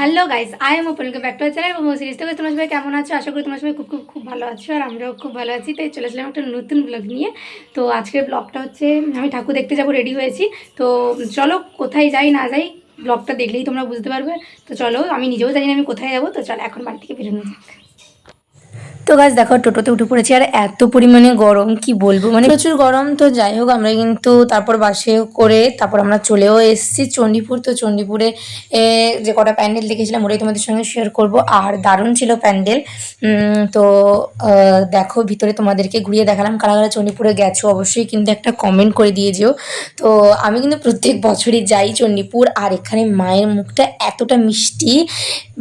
Hello guys, I am open back to our channel Momo series. তো তোমরা সবাই কেমন আছো? আশা করি তোমরা সবাই খুব খুব খুব ভালো আছো, আর আমরাও খুব ভালো আছি। তাই চলে আসলাম একটা নতুন ব্লগ নিয়ে। তো আজকের ব্লগটা হচ্ছে আমি ঠাকুর দেখতে যাবো, রেডি হয়েছি। তো চলো কোথায় যাই না যাই ব্লগটা দেখলেই তোমরা বুঝতে পারবে। তো চলো, আমি নিজেও জানি না আমি কোথায় যাবো। তো চলো এখন বাড়ি থেকে বেরোনো যাক। তো গাছ দেখো, টোটোতে উঠে পড়েছি, আর এত পরিমাণে গরম কি বলবো, মানে প্রচুর গরম। তো যাই হোক, আমরা কিন্তু তারপর বাসে করে তারপর আমরা চলেও এসেছি চণ্ডীপুর। তো চণ্ডীপুরে যে কটা প্যান্ডেল দেখেছিলাম ওটাই তোমাদের সঙ্গে শেয়ার করব। আর দারুণ ছিল প্যান্ডেল। তো দেখো, ভিতরে তোমাদেরকে ঘুরিয়ে দেখালাম। কারা কারা চণ্ডীপুরে গেছো অবশ্যই কিন্তু একটা কমেন্ট করে দিয়ে যেও। তো আমি কিন্তু প্রত্যেক বছরই যাই চণ্ডীপুর, আর এখানে মায়ের মুখটা এতটা মিষ্টি,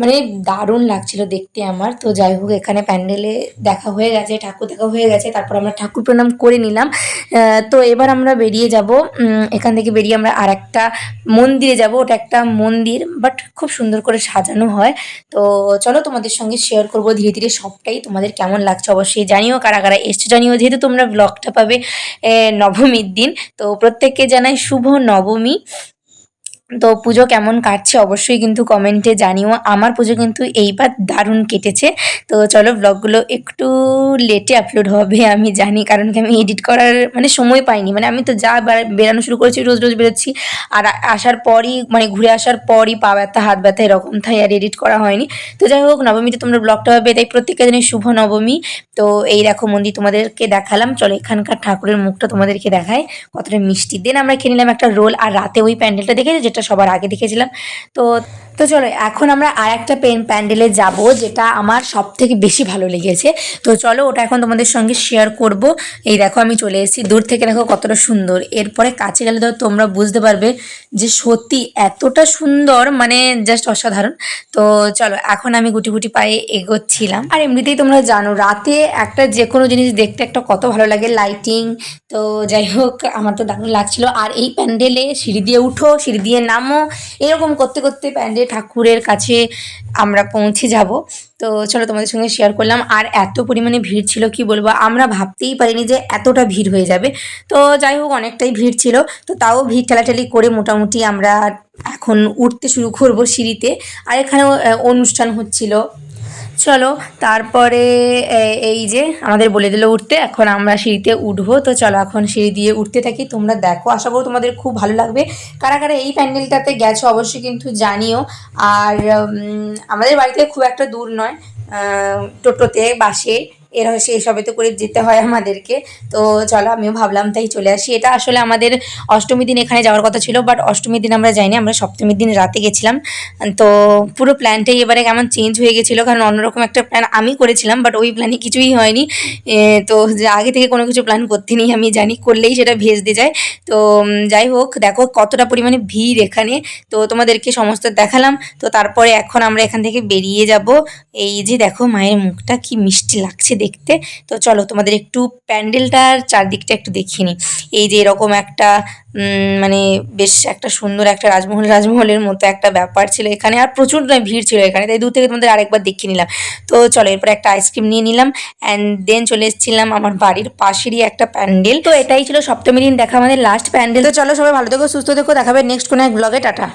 মানে দারুণ লাগছিল দেখতে আমার। তো যাই হোক, এখানে প্যান্ডেলে দেখা হয়ে গেছে, ঠাকুর দেখা হয়ে গেছে, তারপর আমরা ঠাকুর প্রণাম করে নিলাম। তো এবার আমরা বেরিয়ে যাব। এখান থেকে বেরিয়ে আমরা আর একটা মন্দিরে যাব। ওটা একটা মন্দির, বাট খুব সুন্দর করে সাজানো হয়। তো চলো তোমাদের সঙ্গে শেয়ার করব ধীরে ধীরে সবটাই। তোমাদের কেমন লাগছে অবশ্যই জানিও, কারা কারা এসছো জানিও। যেহেতু তোমরা ব্লগটা পাবে নবমীর দিন, তো প্রত্যেককে জানাই শুভ নবমী। তো পুজো কেমন কাটছে অবশ্যই কিন্তু কমেন্টে জানিও। আমার পুজো কিন্তু এইবার দারুণ কেটেছে। তো চলো, ব্লগগুলো একটু লেটে আপলোড হবে আমি জানি, কারণ কি আমি এডিট করার মানে সময় পাইনি। মানে আমি তো যা বেরানো শুরু করেছি, রোজ রোজ বেরোচ্ছি, আর আসার পরই মানে ঘুরে আসার পরই পা ব্যথা হাত ব্যথা এরকম, তাই আর এডিট করা হয়নি। তো যাই হোক, নবমীতে তোমরা ব্লগটা হবে, তাই প্রত্যেককে জানি শুভ নবমী। তো এই দেখো মন্দির তোমাদেরকে দেখালাম, চলো এখানকার ঠাকুরের মুখটা তোমাদেরকে দেখায় কতটা মিষ্টি। দেন আমরা খেয়ে নিলাম একটা রোল, আর রাতে ওই প্যান্ডেলটা দেখেছি যেটা সবার আগে দেখেছিলাম। তো তো চলো এখন আমরা আর একটা প্যান্ডেলে যাব, যেটা আমার সব থেকে বেশি ভালো লেগেছে। তো চলো ওটা এখন তোমাদের সঙ্গে শেয়ার করব। এই দেখো আমি চলে এসেছি, দূর থেকে দেখো কতটা সুন্দর, এরপরে কাছে গেলে তো তোমরা বুঝতে পারবে যে সত্যি এতটা সুন্দর, মানে জাস্ট অসাধারণ। তো চলো এখন আমি গুটি গুটি পায়ে এগোচ্ছিলাম। আর এমনিতেই তোমরা জানো রাতে একটা যে কোনো জিনিস দেখতে একটা কত ভালো লাগে, লাইটিং। তো যাই হোক, আমার তো দারুণ লাগছিল। আর এই প্যান্ডেলে সিঁড়ি দিয়ে উঠো, সিঁড়ি দিয়ে নামো, এরকম করতে করতে প্যান্ডেল ঠাকুরের কাছে আমরা পৌঁছে যাব। তো চলো তোমাদের সঙ্গে শেয়ার করলাম। আর এত পরিমাণে ভিড় ছিল কি বলবো, আমরা ভাবতেই পারিনি যে এতটা ভিড় হয়ে যাবে। তো যাই হোক, অনেকটাই ভিড় ছিল। তো তাও ভিড় ঠেলাঠেলি করে মোটামুটি আমরা এখন উঠতে শুরু করব সিঁড়িতে। আর এখানেও অনুষ্ঠান হচ্ছিল। চলো তারপরে এই যে আমাদের বলে দিল উঠতে, এখন আমরা সিঁড়িতে উঠবো। তো চলো এখন সিঁড়ি দিয়ে উঠতে থাকি, তোমরা দেখো, আশা করি তোমাদের খুব ভালো লাগবে। কারা কারা এই প্যান্ডেলটাতে গেছো অবশ্যই কিন্তু জানিও। আর আমাদের বাড়ি থেকে খুব একটা দূর নয়, টোটোতে বাসে এরা সেই সবেতে করে যেতে হয় আমাদেরকে। তো চলো আমিও ভাবলাম তাই চলে আসি। এটা আসলে আমাদের অষ্টমীর দিন এখানে যাওয়ার কথা ছিল, বাট অষ্টমীর দিন আমরা যাইনি, আমরা সপ্তমীর দিন রাতে গেছিলাম। তো পুরো প্ল্যানটাই এবারে কেমন চেঞ্জ হয়ে গেছিলো, কারণ অন্যরকম একটা প্ল্যান আমি করেছিলাম, বাট ওই প্ল্যানে কিছুই হয়নি। তো যে আগে থেকে কোনো কিছু প্ল্যান করতে নেই, আমি জানি করলেই সেটা ভেস্তে যায়। তো যাই হোক, দেখো কতটা পরিমাণে ভিড় এখানে। তো তোমাদেরকে সমস্ত দেখালাম। তো তারপরে এখন আমরা এখান থেকে বেরিয়ে যাব। এই যে দেখো মায়ের মুখটা কি মিষ্টি লাগছে দেখতে। তো চলো তোমাদের একটু প্যান্ডেলটার চারদিকটা একটু দেখিয়ে নিই। এই যে এরকম একটা মানে বেশ একটা সুন্দর একটা রাজমহলের মতো একটা ব্যাপার ছিল এখানে, আর প্রচুর ভিড় ছিল এখানে, তাই দূর থেকে তোমাদের আরেকবার দেখিয়ে নিলাম। তো চলো এরপরে একটা আইসক্রিম নিয়ে নিলাম, অ্যান্ড দেন চলে এসেছিলাম আমার বাড়ির পাশেরই একটা প্যান্ডেল। তো এটাই ছিল সপ্তমী দিন দেখা আমাদের লাস্ট প্যান্ডেল। তো চলো সবাই ভালো থেকো, সুস্থ থেকো, দেখাবে নেক্সট কোনো এক ব্লগে। টাটা।